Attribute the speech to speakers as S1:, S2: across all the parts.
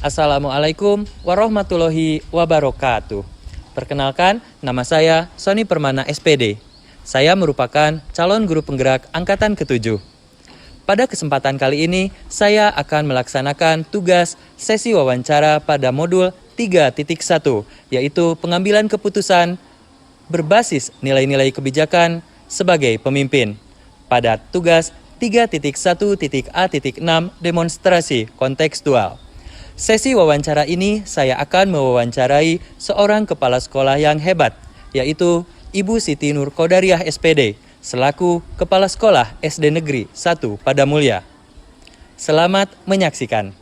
S1: Assalamualaikum warahmatullahi wabarakatuh. Perkenalkan, nama saya Sony Permana SPD. Saya merupakan calon guru penggerak angkatan ke-7. Pada kesempatan kali ini, saya akan melaksanakan tugas sesi wawancara pada modul 3.1, yaitu pengambilan keputusan berbasis nilai-nilai kebijakan sebagai pemimpin. Pada tugas 3.1.A.6 demonstrasi kontekstual. Sesi wawancara ini saya akan mewawancarai seorang kepala sekolah yang hebat, yaitu Ibu Siti Nur Kodariah SPD, selaku Kepala Sekolah SD Negeri 1 Padamulya. Selamat menyaksikan.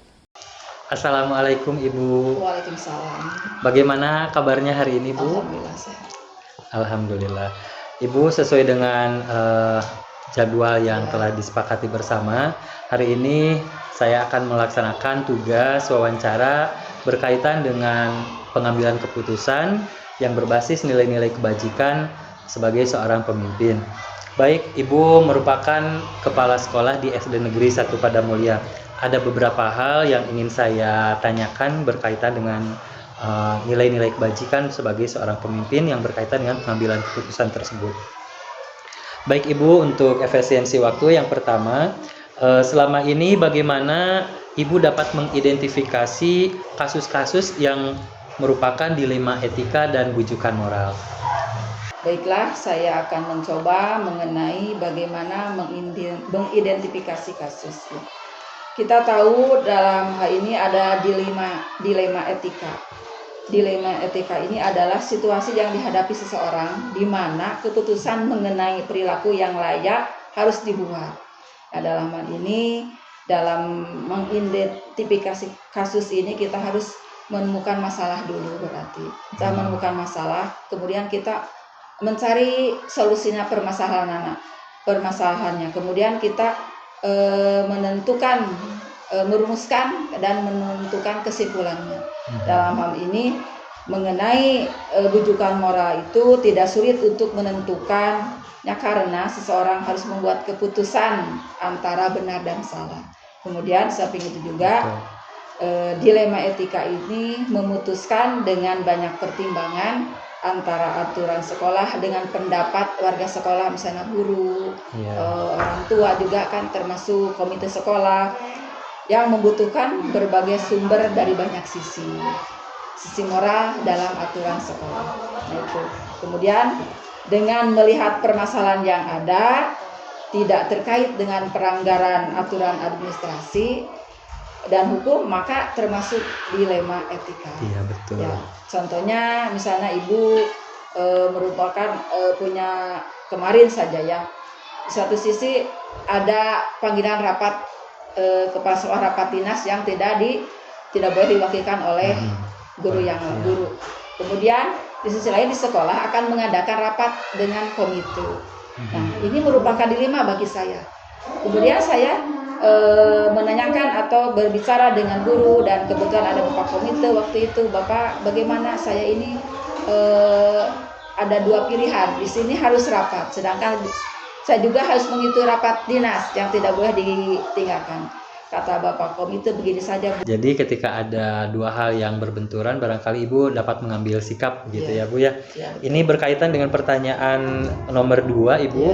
S1: Assalamualaikum Ibu.
S2: Waalaikumsalam.
S1: Bagaimana kabarnya hari ini Bu?
S2: Alhamdulillah sehat.
S1: Alhamdulillah. Ibu sesuai dengan jadwal yang telah disepakati bersama, hari ini saya akan melaksanakan tugas wawancara berkaitan dengan pengambilan keputusan yang berbasis nilai-nilai kebajikan sebagai seorang pemimpin. Baik, Ibu merupakan kepala sekolah di SD Negeri 1 Padamulya. Ada beberapa hal yang ingin saya tanyakan berkaitan dengan nilai-nilai kebajikan sebagai seorang pemimpin yang berkaitan dengan pengambilan keputusan tersebut. Baik Ibu, untuk efisiensi waktu yang pertama, selama ini bagaimana Ibu dapat mengidentifikasi kasus-kasus yang merupakan dilema etika dan bujukan moral?
S2: Baiklah, saya akan mencoba mengenai bagaimana mengidentifikasi kasus. Kita tahu dalam hal ini ada dilema etika. Dilema etika ini adalah situasi yang dihadapi seseorang di mana keputusan mengenai perilaku yang layak harus dibuat. Nah, dalam hal ini, dalam mengidentifikasi kasus ini kita harus menemukan masalah dulu berarti. Kita menemukan masalah, kemudian kita mencari solusinya permasalahannya. Kemudian kita merumuskan dan menentukan kesimpulannya. Dalam hal ini mengenai bujukan moral itu tidak sulit untuk menentukannya karena seseorang harus membuat keputusan antara benar dan salah. Kemudian samping itu juga dilema etika ini memutuskan dengan banyak pertimbangan antara aturan sekolah dengan pendapat warga sekolah, misalnya guru, orang tua juga kan termasuk komite sekolah yang membutuhkan berbagai sumber dari banyak sisi moral dalam aturan sekolah. Nah, itu. Kemudian dengan melihat permasalahan yang ada tidak terkait dengan pelanggaran aturan administrasi dan hukum, maka termasuk dilema etika.
S1: Iya, betul.
S2: Ya, contohnya misalnya Ibu merupakan punya kemarin saja ya. Di satu sisi ada panggilan rapat kepala sekolah rapat dinas yang tidak boleh diwakilkan oleh guru. Kemudian di sisi lain di sekolah akan mengadakan rapat dengan komite. Nah, ini merupakan dilema bagi saya. Kemudian saya menanyakan atau berbicara dengan guru, dan kebetulan ada Bapak komite waktu itu. Bapak, bagaimana saya ini ada dua pilihan. Di sini harus rapat, sedangkan saya juga harus mengikuti rapat dinas yang tidak boleh ditinggalkan. Kata Bapak komite, begini saja.
S1: Jadi ketika ada dua hal yang berbenturan, barangkali Ibu dapat mengambil sikap gitu ya Bu ya. Ini berkaitan dengan pertanyaan nomor 2 Ibu.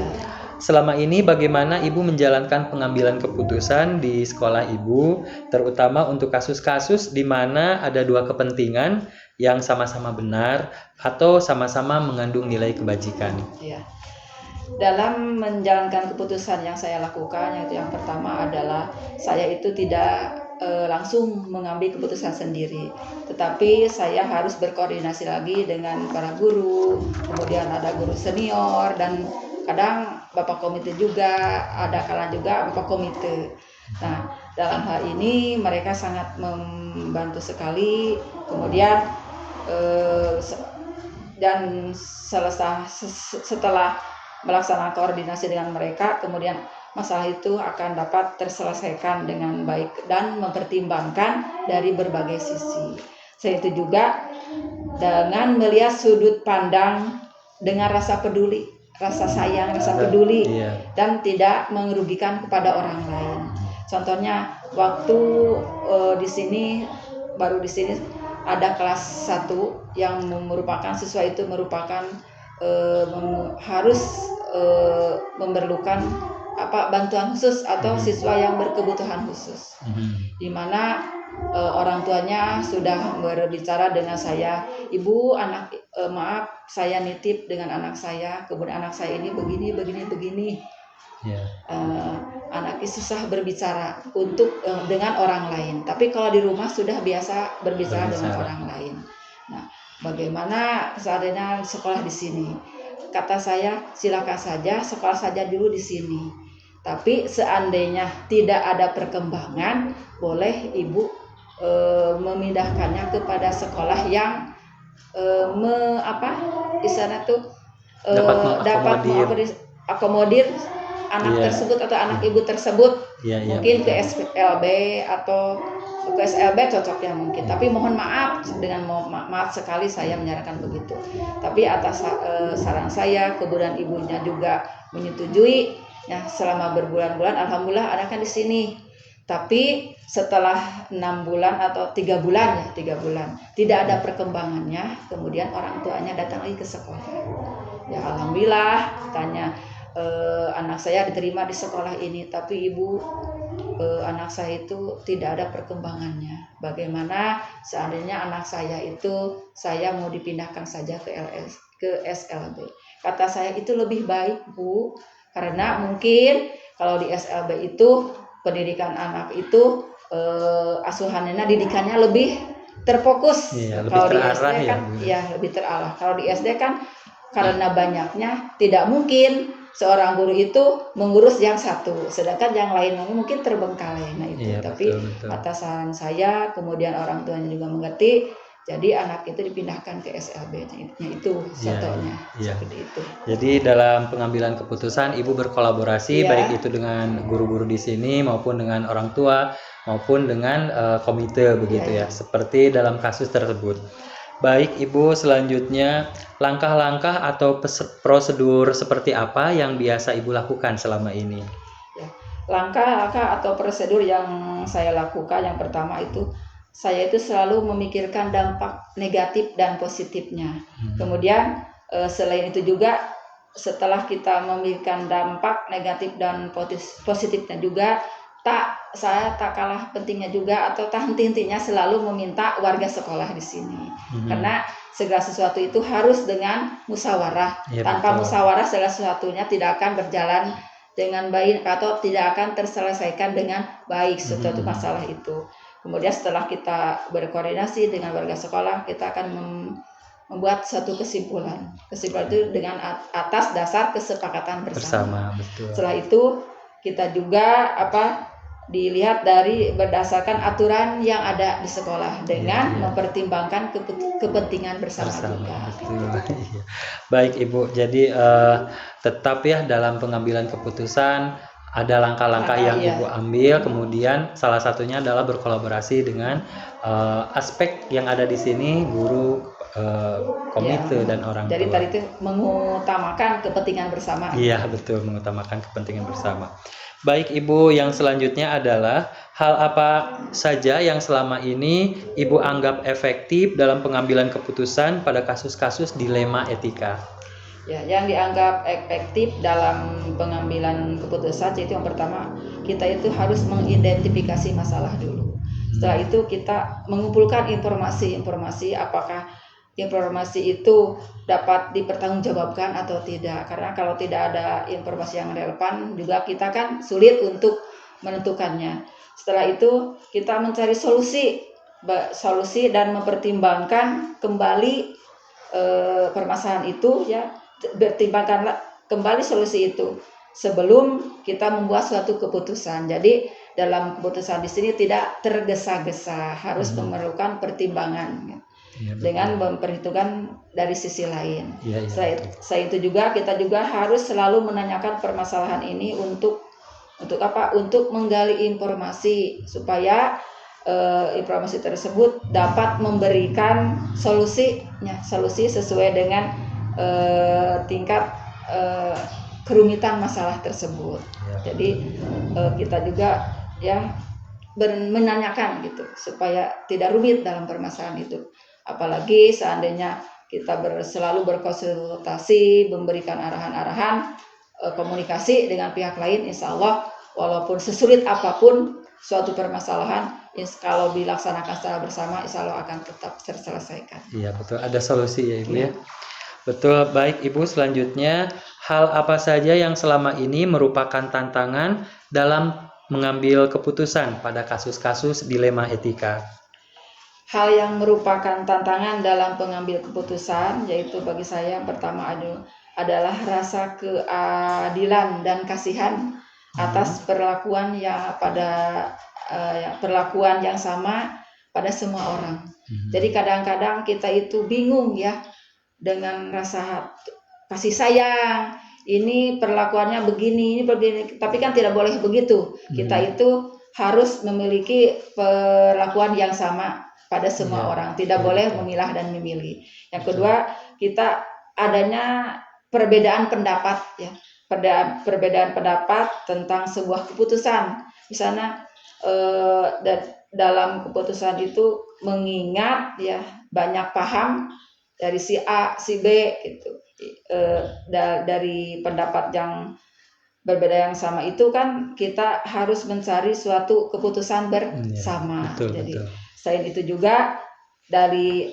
S1: Selama ini bagaimana Ibu menjalankan pengambilan keputusan di sekolah Ibu, terutama untuk kasus-kasus di mana ada dua kepentingan yang sama-sama benar atau sama-sama mengandung nilai kebajikan?
S2: Ya. Dalam menjalankan keputusan yang saya lakukan, yaitu yang pertama adalah saya itu tidak langsung mengambil keputusan sendiri, tetapi saya harus berkoordinasi lagi dengan para guru, kemudian ada guru senior, dan kadang Bapak komite juga, ada kala juga Bapak komite. Nah, dalam hal ini mereka sangat membantu sekali. Kemudian dan setelah melaksanakan koordinasi dengan mereka, kemudian masalah itu akan dapat terselesaikan dengan baik dan mempertimbangkan dari berbagai sisi. Selain itu juga dengan melihat sudut pandang dengan rasa peduli, rasa sayang, rasa peduli, dan tidak merugikan kepada orang lain. Contohnya waktu di sini baru di sini ada kelas 1 yang merupakan siswa itu merupakan harus memerlukan bantuan khusus atau siswa yang berkebutuhan khusus, di mana orang tuanya sudah berbicara dengan saya, ibu maaf saya nitip dengan anak saya, kemudian anak saya ini begini. Anaknya susah berbicara dengan orang lain, tapi kalau di rumah sudah biasa berbicara dengan orang lain. Nah, bagaimana seandainya sekolah di sini? Kata saya, silakan saja sekolah saja dulu di sini. Tapi seandainya tidak ada perkembangan, boleh ibu memindahkannya kepada sekolah yang di sana tuh dapat mengakomodir anak tersebut atau anak ibu tersebut, mungkin ke SLB atau ke SLB cocoknya mungkin. Tapi mohon maaf, dengan maaf sekali saya menyarankan begitu. Tapi atas saran saya, kemudian ibunya juga menyetujui. Ya, selama berbulan-bulan alhamdulillah anaknya di sini. Tapi setelah 6 bulan atau 3 bulan tidak ada perkembangannya, kemudian orang tuanya datang lagi ke sekolah. Ya alhamdulillah, tanya anak saya diterima di sekolah ini, tapi ibu anak saya itu tidak ada perkembangannya. Bagaimana seandainya anak saya itu saya mau dipindahkan saja ke SLB? Kata saya itu lebih baik, Bu, karena mungkin kalau di SLB itu pendidikan anak itu asuhannya didikannya lebih terfokus. Kalau di SD kan lebih terarah. Kalau di SD kan karena banyaknya tidak mungkin seorang guru itu mengurus yang satu, sedangkan yang lain mungkin terbengkalai. Nah itu, tapi atas saran saya, kemudian orang tuanya juga mengerti, jadi anak itu dipindahkan ke SLB-nya itu contohnya seperti itu.
S1: Jadi dalam pengambilan keputusan ibu berkolaborasi baik itu dengan guru-guru di sini maupun dengan orang tua maupun dengan komite begitu ya, seperti dalam kasus tersebut. Baik Ibu, selanjutnya langkah-langkah atau prosedur seperti apa yang biasa Ibu lakukan selama ini?
S2: Langkah-langkah atau prosedur yang saya lakukan, yang pertama itu saya itu selalu memikirkan dampak negatif dan positifnya. Kemudian selain itu juga setelah kita memikirkan dampak negatif dan positifnya juga, saya tak kalah pentingnya juga atau tak henti-hentinya selalu meminta warga sekolah di sini. Karena segala sesuatu itu harus dengan musyawarah. Tanpa musyawarah segala sesuatunya tidak akan berjalan dengan baik atau tidak akan terselesaikan dengan baik suatu masalah itu. Kemudian setelah kita berkoordinasi dengan warga sekolah, kita akan membuat suatu kesimpulan. Kesimpulan itu dengan atas dasar kesepakatan bersama.
S1: Betul.
S2: Setelah itu kita juga dilihat dari berdasarkan aturan yang ada di sekolah dengan mempertimbangkan kepentingan bersama juga.
S1: Baik Ibu, jadi tetap ya dalam pengambilan keputusan ada langkah-langkah yang Ibu ambil, kemudian salah satunya adalah berkolaborasi dengan aspek yang ada di sini, guru, komite dan orang tua.
S2: Jadi tadi itu mengutamakan kepentingan bersama.
S1: Iya betul, mengutamakan kepentingan bersama. Baik Ibu, yang selanjutnya adalah hal apa saja yang selama ini Ibu anggap efektif dalam pengambilan keputusan pada kasus-kasus dilema etika?
S2: Ya, yang dianggap efektif dalam pengambilan keputusan itu yang pertama, kita itu harus mengidentifikasi masalah dulu. Setelah itu kita mengumpulkan informasi apakah informasi itu dapat dipertanggungjawabkan atau tidak. Karena kalau tidak ada informasi yang relevan juga kita kan sulit untuk menentukannya. Setelah itu kita mencari solusi dan mempertimbangkan kembali permasalahan itu ya, pertimbangkanlah kembali solusi itu sebelum kita membuat suatu keputusan. Jadi dalam keputusan di sini tidak tergesa-gesa, harus memerlukan pertimbangan. Dengan memperhitungkan dari sisi lain. Selain itu juga kita juga harus selalu menanyakan permasalahan ini untuk apa? Untuk menggali informasi supaya informasi tersebut dapat memberikan solusi sesuai dengan tingkat kerumitan masalah tersebut. Jadi kita juga menanyakan gitu supaya tidak rumit dalam permasalahan itu. Apalagi seandainya kita selalu berkonsultasi, memberikan arahan-arahan, komunikasi dengan pihak lain, insya Allah walaupun sesulit apapun suatu permasalahan, kalau dilaksanakan secara bersama, insya Allah akan tetap terselesaikan.
S1: Iya betul, ada solusi ya Ibu
S2: Iya.
S1: ya. Betul, baik Ibu. Selanjutnya, hal apa saja yang selama ini merupakan tantangan dalam mengambil keputusan pada kasus-kasus dilema etika?
S2: Hal yang merupakan tantangan dalam pengambil keputusan yaitu bagi saya yang pertama adalah rasa keadilan dan kasihan atas perlakuan perlakuan yang sama pada semua orang. Jadi kadang-kadang kita itu bingung ya dengan rasa kasih sayang. Ini perlakuannya begini, tapi kan tidak boleh begitu. Kita itu harus memiliki perlakuan yang sama pada semua orang, tidak boleh memilah dan memilih. Yang kedua, kita adanya perbedaan pendapat ya, perbedaan pendapat tentang sebuah keputusan. Misalnya dalam keputusan itu mengingat ya banyak paham dari si A, si B gitu. Dari pendapat yang berbeda yang sama itu kan kita harus mencari suatu keputusan bersama.
S1: Betul,
S2: Jadi
S1: betul.
S2: selain itu juga dari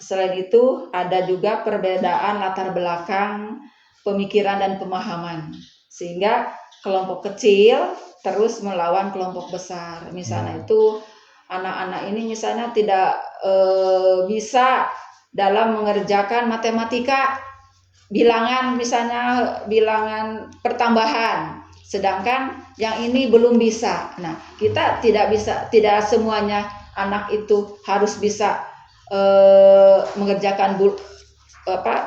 S2: selain itu ada juga perbedaan latar belakang pemikiran dan pemahaman, sehingga kelompok kecil terus melawan kelompok besar. Misalnya itu anak-anak ini misalnya tidak bisa dalam mengerjakan matematika, bilangan misalnya bilangan pertambahan, sedangkan yang ini belum bisa. Nah, kita tidak semuanya anak itu harus bisa mengerjakan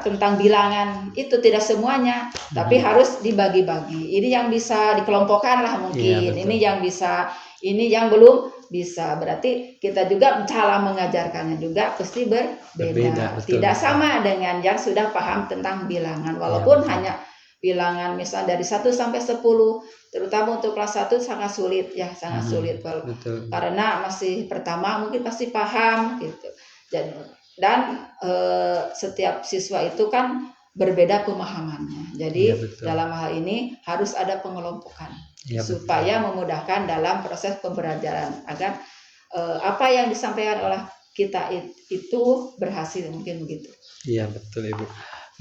S2: tentang bilangan, itu tidak semuanya, tapi harus dibagi-bagi. Ini yang bisa dikelompokkan lah mungkin, ini yang bisa, ini yang belum bisa. Berarti kita juga cara mengajarkannya juga pasti berbeda. Tidak sama dengan yang sudah paham tentang bilangan, walaupun hanya bilangan misal dari 1 sampai 10, terutama untuk kelas 1 sangat sulit ya, sangat sulit karena masih pertama mungkin pasti paham gitu. Dan setiap siswa itu kan berbeda pemahamannya. Jadi dalam hal ini harus ada pengelompokan supaya memudahkan dalam proses pembelajaran agar apa yang disampaikan oleh kita itu berhasil, mungkin begitu.
S1: Iya betul Ibu.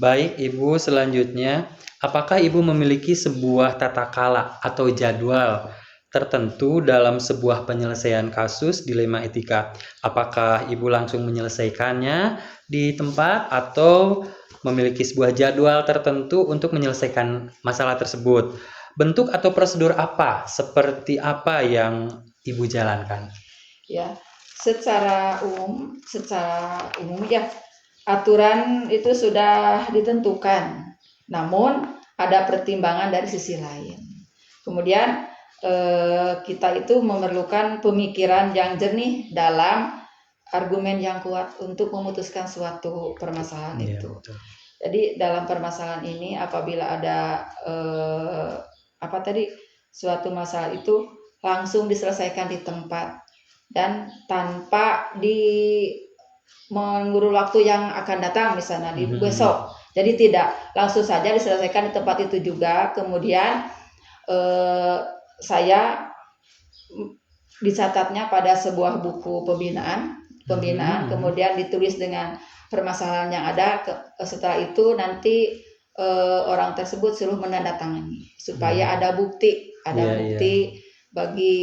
S1: Baik Ibu, selanjutnya apakah Ibu memiliki sebuah tata kala atau jadwal tertentu dalam sebuah penyelesaian kasus dilema etika? Apakah Ibu langsung menyelesaikannya di tempat atau memiliki sebuah jadwal tertentu untuk menyelesaikan masalah tersebut? Bentuk atau prosedur apa, seperti apa yang Ibu jalankan?
S2: Ya, secara umum ya aturan itu sudah ditentukan, namun ada pertimbangan dari sisi lain. Kemudian kita itu memerlukan pemikiran yang jernih dalam argumen yang kuat untuk memutuskan suatu permasalahan itu. Betul. Jadi dalam permasalahan ini apabila ada suatu masalah itu langsung diselesaikan di tempat dan tanpa mengurus waktu yang akan datang, misalnya di besok. Jadi tidak langsung saja diselesaikan di tempat itu juga. Kemudian saya dicatatnya pada sebuah buku pembinaan, kemudian ditulis dengan permasalahan yang ada. Setelah itu nanti orang tersebut suruh menandatangani supaya ada bukti, bagi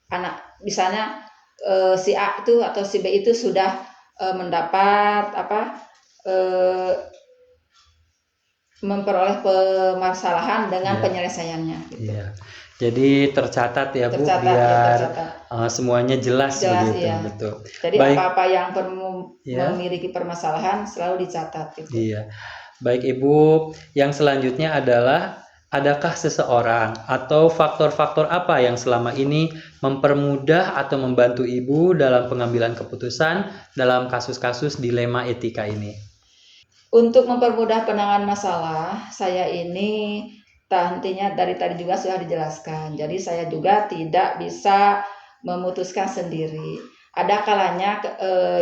S2: anak, misalnya si A itu atau si B itu sudah mendapat memperoleh permasalahan dengan penyelesaiannya. Gitu.
S1: Iya. Jadi tercatat ya Bu, biar semuanya jelas begitu.
S2: Iya.
S1: Betul.
S2: Jadi apa-apa yang memiliki permasalahan selalu dicatat. Gitu.
S1: Iya. Baik Ibu, yang selanjutnya adalah adakah seseorang atau faktor-faktor apa yang selama ini mempermudah atau membantu Ibu dalam pengambilan keputusan dalam kasus-kasus dilema etika ini?
S2: Untuk mempermudah penanganan masalah, saya ini intinya dari tadi juga sudah dijelaskan. Jadi saya juga tidak bisa memutuskan sendiri. Ada kalanya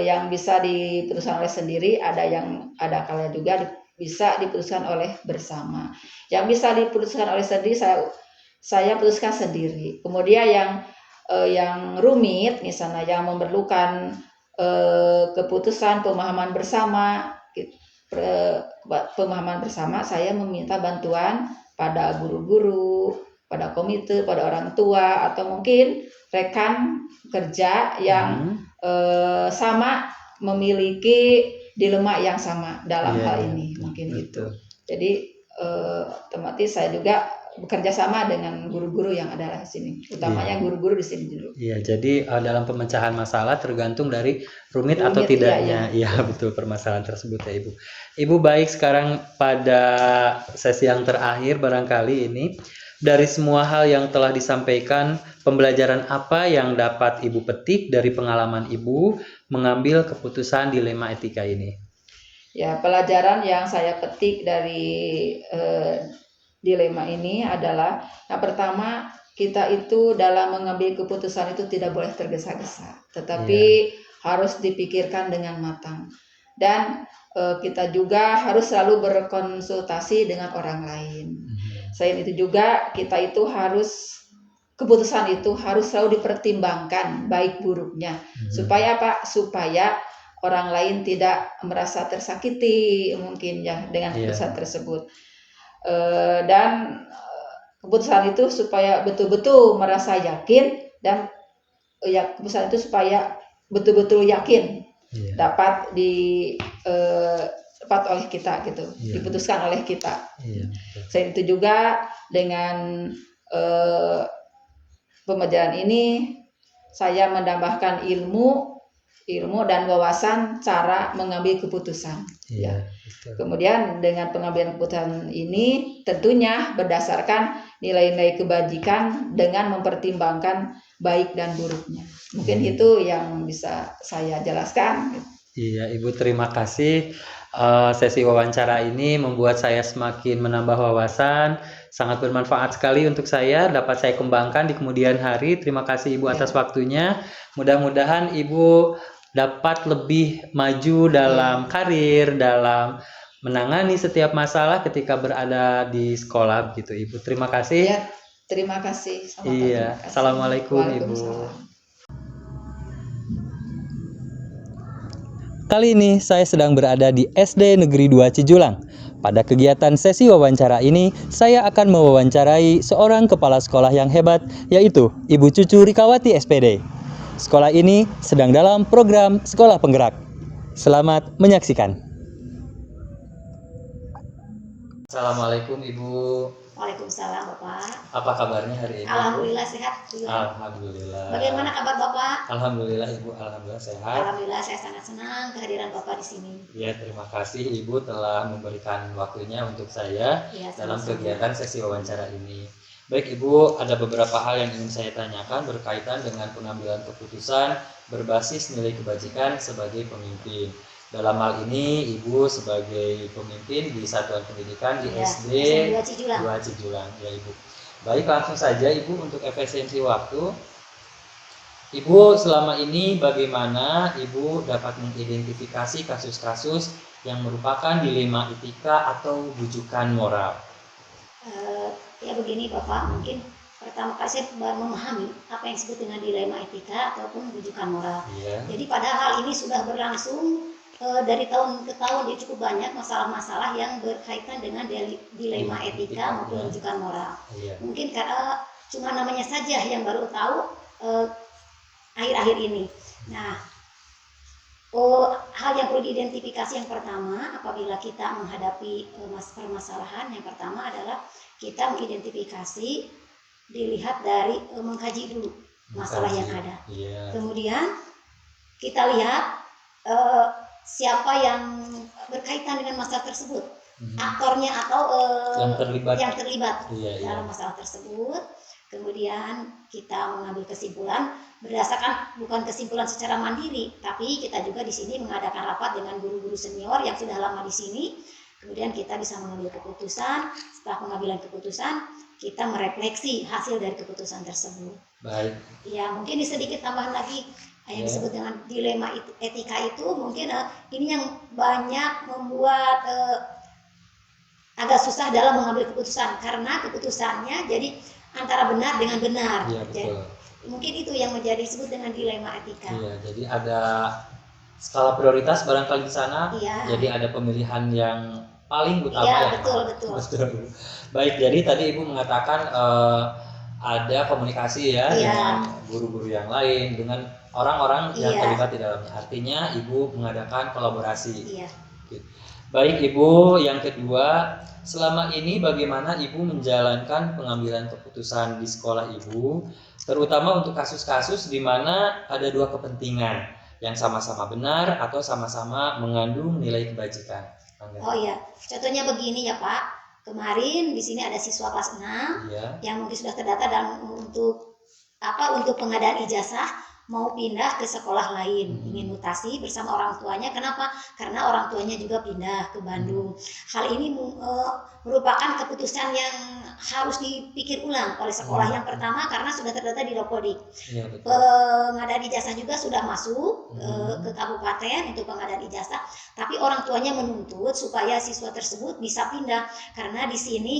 S2: yang bisa diputuskan oleh sendiri, ada kalanya juga bisa diputuskan oleh bersama. Yang bisa diputuskan oleh sendiri saya putuskan sendiri. Kemudian yang rumit, misalnya yang memerlukan keputusan pemahaman bersama, saya meminta bantuan pada guru-guru, pada komite, pada orang tua, atau mungkin rekan kerja yang sama memiliki dilema yang sama dalam hal ini, mungkin itu. Jadi otomatis saya juga bekerja sama dengan guru-guru yang ada di sini, utamanya guru-guru di sini dulu.
S1: Iya, jadi dalam pemecahan masalah tergantung dari rumit atau tidaknya, iya betul, permasalahan tersebut ya Ibu. Ibu baik, sekarang pada sesi yang terakhir barangkali ini, dari semua hal yang telah disampaikan, pembelajaran apa yang dapat Ibu petik dari pengalaman Ibu mengambil keputusan dilema etika ini?
S2: Ya, pelajaran yang saya petik dari dilema ini adalah yang pertama, kita itu dalam mengambil keputusan itu tidak boleh tergesa-gesa, tetapi harus dipikirkan dengan matang, dan kita juga harus selalu berkonsultasi dengan orang lain. Selain itu juga kita itu keputusan itu harus selalu dipertimbangkan baik buruknya, supaya apa? Supaya orang lain tidak merasa tersakiti mungkin ya dengan keputusan tersebut. Dan keputusan itu supaya betul-betul merasa yakin, dan keputusan itu supaya betul-betul yakin dapat dapat oleh kita gitu, diputuskan oleh kita. Selain itu juga dengan pembelajaran ini saya menambahkan ilmu dan wawasan cara mengambil keputusan. Kemudian dengan pengambilan keputusan ini tentunya berdasarkan nilai-nilai kebajikan dengan mempertimbangkan baik dan buruknya. Mungkin itu yang bisa saya jelaskan.
S1: Iya Ibu, terima kasih. Sesi wawancara ini membuat saya semakin menambah wawasan, sangat bermanfaat sekali untuk saya, dapat saya kembangkan di kemudian hari. Terima kasih Ibu atas waktunya. Mudah-mudahan Ibu dapat lebih maju dalam karir, dalam menangani setiap masalah ketika berada di sekolah gitu Ibu. Terima kasih.
S2: Ya, terima kasih.
S1: Iya. Assalamualaikum Ibu. Kali ini saya sedang berada di SD Negeri 2 Cijulang. Pada kegiatan sesi wawancara ini, saya akan mewawancarai seorang kepala sekolah yang hebat, yaitu Ibu Cucu Rikawati SPD. Sekolah ini sedang dalam program Sekolah Penggerak. Selamat menyaksikan. Assalamualaikum Ibu.
S3: Waalaikumsalam Bapak.
S1: Apa kabarnya hari ini?
S3: Alhamdulillah sehat.
S1: Alhamdulillah.
S3: Bagaimana kabar Bapak?
S1: Alhamdulillah Ibu, alhamdulillah sehat.
S3: Alhamdulillah saya sangat senang kehadiran Bapak di sini.
S1: Ya, terima kasih Ibu telah memberikan waktunya untuk saya dalam kegiatan sesi wawancara ini. Baik Ibu, ada beberapa hal yang ingin saya tanyakan berkaitan dengan pengambilan keputusan berbasis nilai kebajikan sebagai pemimpin. Dalam hal ini Ibu sebagai pemimpin di Satuan Pendidikan di SD 2 Cijulang ya Ibu. Baik, langsung saja Ibu, untuk efisiensi waktu. Ibu selama ini bagaimana Ibu dapat mengidentifikasi kasus-kasus yang merupakan dilema etika atau bujukan moral?
S3: Ya begini Bapak, mungkin pertama kali saya memahami apa yang disebut dengan dilema etika ataupun bujukan moral. Jadi pada hal ini sudah berlangsung dari tahun ke tahun, dia cukup banyak masalah-masalah yang berkaitan dengan dilema etika maupun bujukan moral. Mungkin karena cuma namanya saja yang baru tahu akhir-akhir ini. Nah, hal yang perlu diidentifikasi yang pertama apabila kita menghadapi permasalahan, yang pertama adalah kita mengidentifikasi, dilihat dari mengkaji dulu masalah yang ada. Kemudian kita lihat siapa yang berkaitan dengan masalah tersebut, aktornya atau yang terlibat dalam masalah tersebut. Kemudian kita mengambil kesimpulan berdasarkan, bukan kesimpulan secara mandiri, tapi kita juga di sini mengadakan rapat dengan guru-guru senior yang sudah lama di sini, kemudian kita bisa mengambil keputusan. Setelah pengambilan keputusan, kita merefleksi hasil dari keputusan tersebut.
S1: Baik.
S3: Ya, mungkin sedikit tambahan lagi yang
S1: Ya.
S3: disebut dengan dilema etika itu mungkin ini yang banyak membuat agak susah dalam mengambil keputusan, karena keputusannya jadi antara benar dengan benar.
S1: Iya, betul.
S3: Mungkin itu yang menjadi disebut dengan dilema etika.
S1: Iya, jadi ada skala prioritas barangkali di sana.
S3: Iya.
S1: Jadi ada pemilihan yang paling utama.
S3: Iya,
S1: ya.
S3: betul.
S1: Betul. Baik, jadi tadi Ibu mengatakan ada komunikasi ya
S3: Iya.
S1: dengan guru-guru yang lain, dengan orang-orang yang
S3: Iya.
S1: terlibat di dalamnya. Artinya Ibu mengadakan kolaborasi.
S3: Iya.
S1: Baik Ibu, yang kedua, selama ini bagaimana Ibu menjalankan pengambilan keputusan di sekolah Ibu, terutama untuk kasus-kasus di mana ada dua kepentingan yang sama-sama benar atau sama-sama mengandung nilai kebajikan.
S3: Oh iya, contohnya begini ya Pak. Kemarin di sini ada siswa kelas 6
S1: Iya.
S3: yang mungkin sudah terdata dalam untuk pengadaan ijazah, mau pindah ke sekolah lain, ingin mutasi bersama orang tuanya. Kenapa? Karena orang tuanya juga pindah ke Bandung. Hal ini merupakan keputusan yang harus dipikir ulang oleh sekolah yang pertama karena sudah terdata di Ropodik.
S1: Iya, betul.
S3: Pengadaan ijazah juga sudah masuk ke kabupaten untuk pengadaan ijazah, tapi orang tuanya menuntut supaya siswa tersebut bisa pindah karena di sini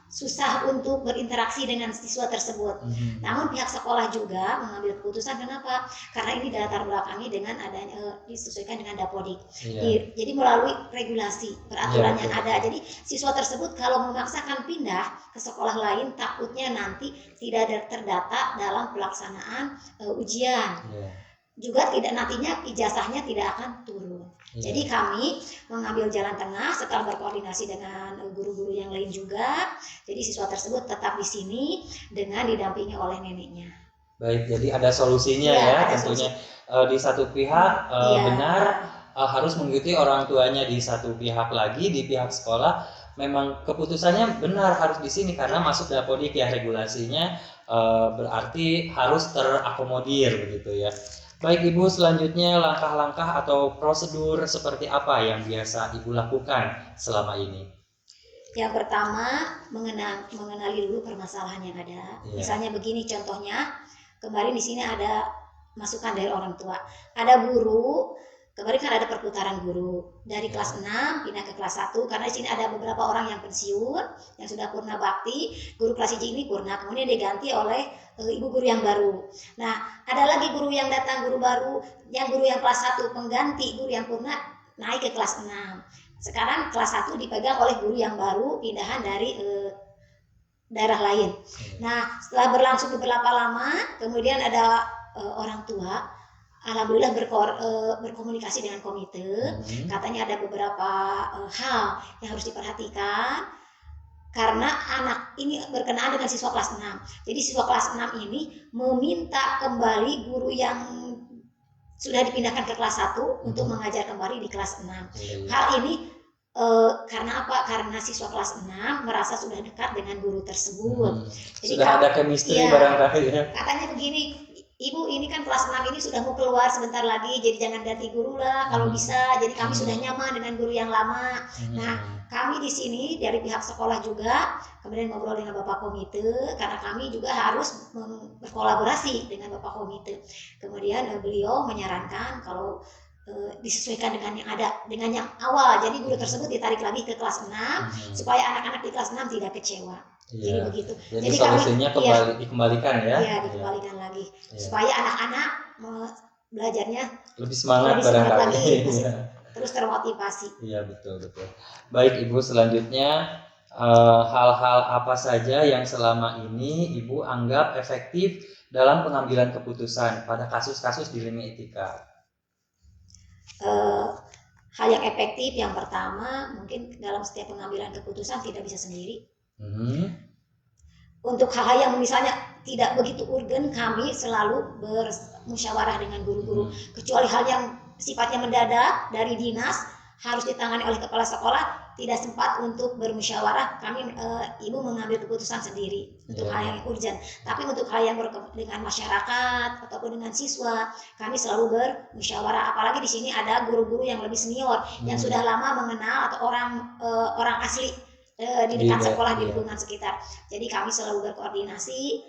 S3: susah untuk berinteraksi dengan siswa tersebut. Namun pihak sekolah juga mengambil keputusan. Kenapa? Karena ini latar belakangnya dengan adanya disesuaikan dengan Dapodik.
S1: Iya.
S3: Jadi melalui regulasi peraturan
S1: Iya,
S3: yang
S1: betul.
S3: ada. Jadi siswa tersebut kalau memaksakan pindah ke sekolah lain, takutnya nanti tidak terdata dalam pelaksanaan ujian.
S1: Iya.
S3: Juga tidak, nantinya ijazahnya tidak akan turun.
S1: Iya.
S3: Jadi kami mengambil jalan tengah setelah berkoordinasi dengan guru-guru yang lain juga. Jadi siswa tersebut tetap di sini dengan didampingi oleh neneknya.
S1: Baik, jadi ada solusinya
S3: Iya,
S1: ya
S3: ada
S1: tentunya. Di satu pihak
S3: Iya.
S1: benar harus mengikuti orang tuanya, di satu pihak lagi di pihak sekolah memang keputusannya benar harus di sini karena masuk Dapodik ya, regulasinya berarti harus terakomodir begitu ya. Baik Ibu, selanjutnya langkah-langkah atau prosedur seperti apa yang biasa Ibu lakukan selama ini?
S3: Yang pertama, mengenali dulu permasalahan yang ada.
S1: Iya.
S3: Misalnya begini contohnya, kemarin di sini ada masukan dari orang tua. Ada guru, kemarin kan ada perputaran guru dari kelas 6 pindah ke kelas 1 karena di sini ada beberapa orang yang pensiun, yang sudah purna bakti. Guru kelas 1 ini purna, kemudian diganti oleh ibu guru yang baru. Nah, ada lagi guru yang datang, guru baru, yang guru yang kelas 1 pengganti guru yang purna naik ke kelas 6. Sekarang kelas 1 dipegang oleh guru yang baru pindahan dari daerah lain. Nah, setelah berlangsung beberapa lama, kemudian ada orang tua, alhamdulillah berkomunikasi dengan komite. Katanya ada beberapa hal yang harus diperhatikan karena anak ini berkenaan dengan siswa kelas 6. Jadi siswa kelas 6 ini meminta kembali guru yang sudah dipindahkan ke kelas 1 untuk mengajar kembali di kelas 6. Hal ini karena apa? Karena siswa kelas 6 merasa sudah dekat dengan guru tersebut. Jadi
S1: sudah ada chemistry barangkali ya.
S3: Katanya begini, Ibu ini kan kelas 6 ini sudah mau keluar sebentar lagi, jadi jangan ganti guru lah kalau bisa. Jadi kami sudah nyaman dengan guru yang lama. Nah, kami di sini dari pihak sekolah juga kemudian ngobrol dengan Bapak Komite karena kami juga harus berkolaborasi dengan Bapak Komite. Kemudian beliau menyarankan kalau disesuaikan dengan yang ada, dengan yang awal. Jadi guru tersebut ditarik lagi ke kelas 6 supaya anak-anak di kelas 6 tidak kecewa. Jadi begitu.
S1: Jadi solusinya dikembalikan ya.
S3: Iya, dikembalikan lagi supaya anak-anak belajarnya
S1: lebih semangat
S3: lagi,
S1: barangkali.
S3: terus termotivasi.
S1: Iya, betul. Baik Ibu, selanjutnya hal-hal apa saja yang selama ini Ibu anggap efektif dalam pengambilan keputusan pada kasus-kasus dilema etika?
S3: Hal yang efektif yang pertama mungkin dalam setiap pengambilan keputusan tidak bisa sendiri. Untuk hal-hal yang misalnya tidak begitu urgen, kami selalu bermusyawarah dengan guru-guru. Kecuali hal yang sifatnya mendadak dari dinas, harus ditangani oleh kepala sekolah, tidak sempat untuk bermusyawarah. Kami ibu mengambil keputusan sendiri untuk hal yang urgent. Tapi untuk hal yang dengan masyarakat ataupun dengan siswa, kami selalu bermusyawarah. Apalagi di sini ada guru-guru yang lebih senior yang sudah lama mengenal atau orang asli di dekat sekolah, di lingkungan sekitar. Jadi kami selalu berkoordinasi.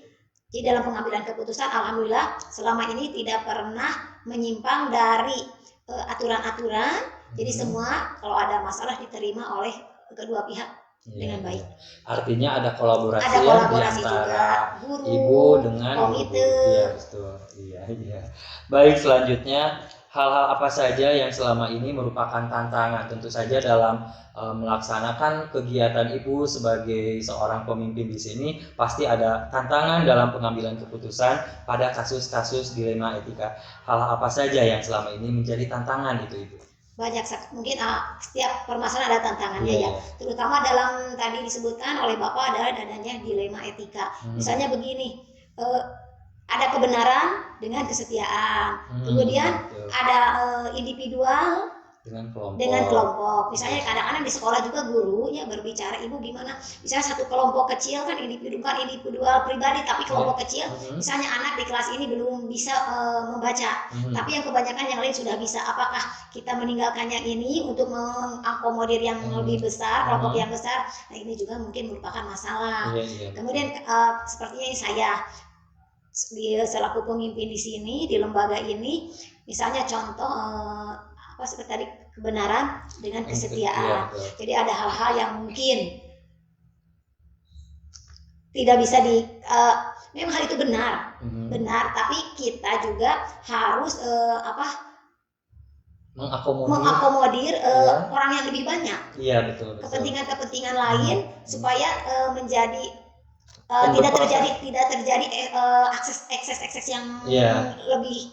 S3: Jadi dalam pengambilan keputusan, alhamdulillah selama ini tidak pernah menyimpang dari aturan-aturan. Jadi semua kalau ada masalah diterima oleh kedua pihak dengan baik.
S1: Artinya ada kolaborasi,
S3: ada kolaborasi
S1: di antara
S3: juga guru,
S1: ibu dengan
S3: komite.
S1: Iya, betul. Iya. Baik, selanjutnya hal-hal apa saja yang selama ini merupakan tantangan? Tentu saja dalam melaksanakan kegiatan ibu sebagai seorang pemimpin di sini pasti ada tantangan dalam pengambilan keputusan pada kasus-kasus dilema etika. Hal apa saja yang selama ini menjadi tantangan itu ibu?
S3: Banyak, mungkin setiap permasalahan ada tantangannya ya. Terutama dalam tadi disebutkan oleh Bapak adalah adanya dilema etika. Misalnya begini, ada kebenaran dengan kesetiaan, kemudian ada individual dengan kelompok. Misalnya kadang-kadang di sekolah juga gurunya berbicara, ibu gimana? Misalnya satu kelompok kecil kan individual pribadi, tapi kelompok kecil. Misalnya anak di kelas ini belum bisa membaca, tapi yang kebanyakan yang lain sudah bisa. Apakah kita meninggalkan yang ini untuk mengakomodir yang lebih besar, kelompok yang besar? Nah ini juga mungkin merupakan masalah. Kemudian sepertinya saya selaku pemimpin di sini di lembaga ini, misalnya contoh seperti tadi kebenaran dengan kesetiaan. Jadi ada hal-hal yang mungkin tidak bisa memang hal itu benar, tapi kita juga harus mengakomodir orang yang lebih banyak. Iya, betul. Kepentingan lain supaya menjadi tidak terjadi ekses yang lebih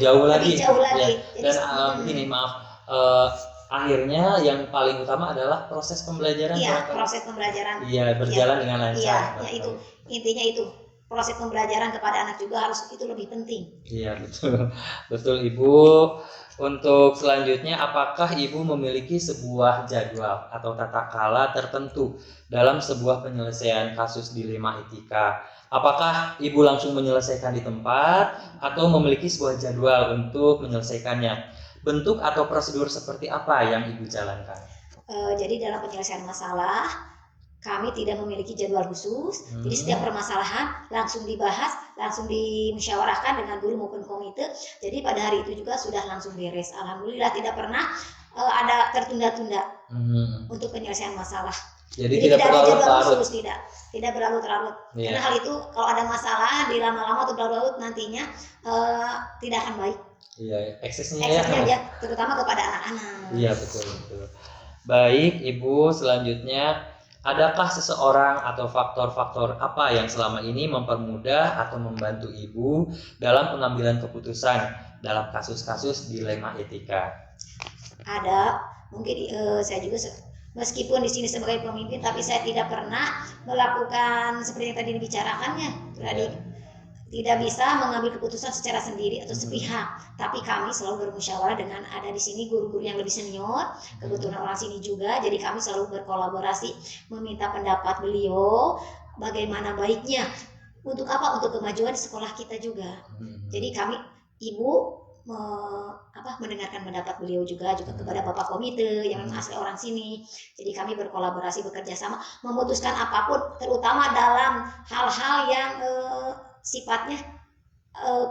S1: jauh lagi.
S3: Jadi,
S1: dan begini, maaf, akhirnya yang paling utama adalah proses pembelajaran.
S3: Proses pembelajaran.
S1: Berjalan dengan lancar.
S3: Itu intinya itu. Proses pembelajaran kepada anak juga harus itu lebih penting.
S1: Iya, betul Ibu. Untuk selanjutnya, apakah Ibu memiliki sebuah jadwal atau tata kala tertentu dalam sebuah penyelesaian kasus dilema etika? Apakah Ibu langsung menyelesaikan di tempat atau memiliki sebuah jadwal untuk menyelesaikannya? Bentuk atau prosedur seperti apa yang Ibu jalankan?
S3: Jadi dalam penyelesaian masalah kami tidak memiliki jadwal khusus. Jadi setiap permasalahan langsung dibahas, langsung dimusyawarahkan dengan guru maupun komite. Jadi pada hari itu juga sudah langsung beres. Alhamdulillah tidak pernah ada tertunda-tunda untuk penyelesaian masalah.
S1: Jadi tidak ada jadwal khusus,
S3: tidak berlarut-larut. Karena hal itu kalau ada masalah di lama-lama atau berlarut nantinya tidak akan baik.
S1: Eksesnya
S3: ya, terutama kepada anak-anak.
S1: Iya, betul. Baik, Ibu, selanjutnya adakah seseorang atau faktor-faktor apa yang selama ini mempermudah atau membantu Ibu dalam pengambilan keputusan dalam kasus-kasus dilema etika?
S3: Ada, mungkin saya juga meskipun di sini sebagai pemimpin, tapi saya tidak pernah melakukan seperti yang tadi dibicarakannya. Tidak bisa mengambil keputusan secara sendiri atau sepihak, tapi kami selalu bermusyawarah dengan ada di sini guru-guru yang lebih senior, kebetulan orang sini juga, jadi kami selalu berkolaborasi, meminta pendapat beliau bagaimana baiknya, untuk apa, untuk kemajuan di sekolah kita juga. Jadi kami ibu mendengarkan pendapat beliau juga kepada Bapak Komite yang asli orang sini. Jadi kami berkolaborasi, bekerja sama, memutuskan apapun, terutama dalam hal-hal yang sifatnya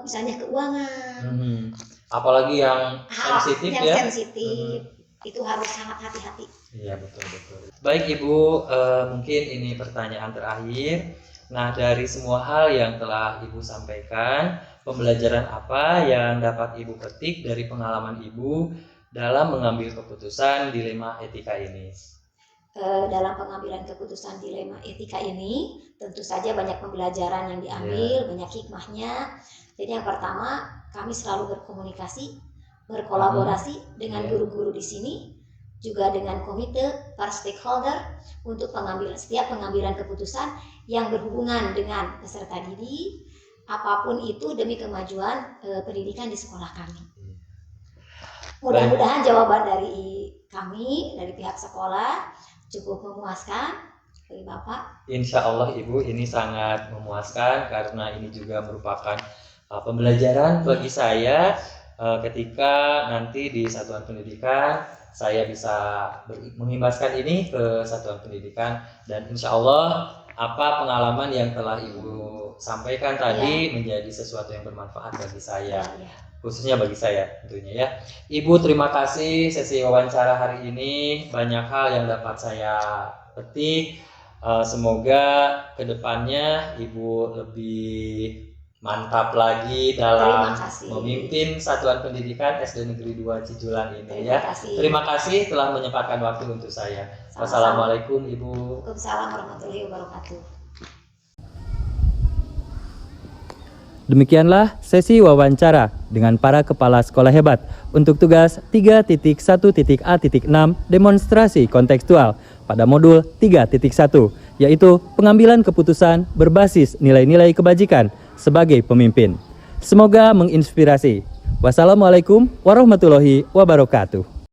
S3: misalnya keuangan,
S1: apalagi yang sensitif,
S3: itu harus sangat hati-hati.
S1: Iya, betul. Baik Ibu, mungkin ini pertanyaan terakhir. Nah, dari semua hal yang telah Ibu sampaikan, pembelajaran apa yang dapat Ibu petik dari pengalaman Ibu dalam mengambil keputusan dilema etika ini?
S3: Dalam pengambilan keputusan dilema etika ini tentu saja banyak pembelajaran yang diambil, banyak hikmahnya. Jadi yang pertama, kami selalu berkomunikasi, berkolaborasi dengan guru-guru di sini, juga dengan komite, para stakeholder untuk setiap pengambilan keputusan yang berhubungan dengan peserta didik, apapun itu demi kemajuan pendidikan di sekolah kami. Mudah-mudahan jawaban dari kami, dari pihak sekolah cukup memuaskan dari Bapak.
S1: Insya Allah Ibu, ini sangat memuaskan karena ini juga merupakan pembelajaran bagi saya ketika nanti di satuan pendidikan saya bisa mengimbaskan ini ke satuan pendidikan, dan insya Allah apa pengalaman yang telah Ibu sampaikan tadi menjadi sesuatu yang bermanfaat bagi saya, khususnya bagi saya tentunya ya. Ibu, terima kasih sesi wawancara hari ini, banyak hal yang dapat saya petik. Semoga kedepannya Ibu lebih mantap lagi dalam memimpin Satuan Pendidikan SD Negeri 2 Cijulang ini ya. Terima kasih telah menyempatkan waktu untuk saya. Wassalamualaikum Ibu.
S3: Waalaikumsalam warahmatullahi wabarakatuh.
S1: Demikianlah sesi wawancara dengan para kepala sekolah hebat untuk tugas 3.1.A.6 demonstrasi kontekstual pada modul 3.1, yaitu pengambilan keputusan berbasis nilai-nilai kebajikan sebagai pemimpin. Semoga menginspirasi. Wassalamualaikum warahmatullahi wabarakatuh.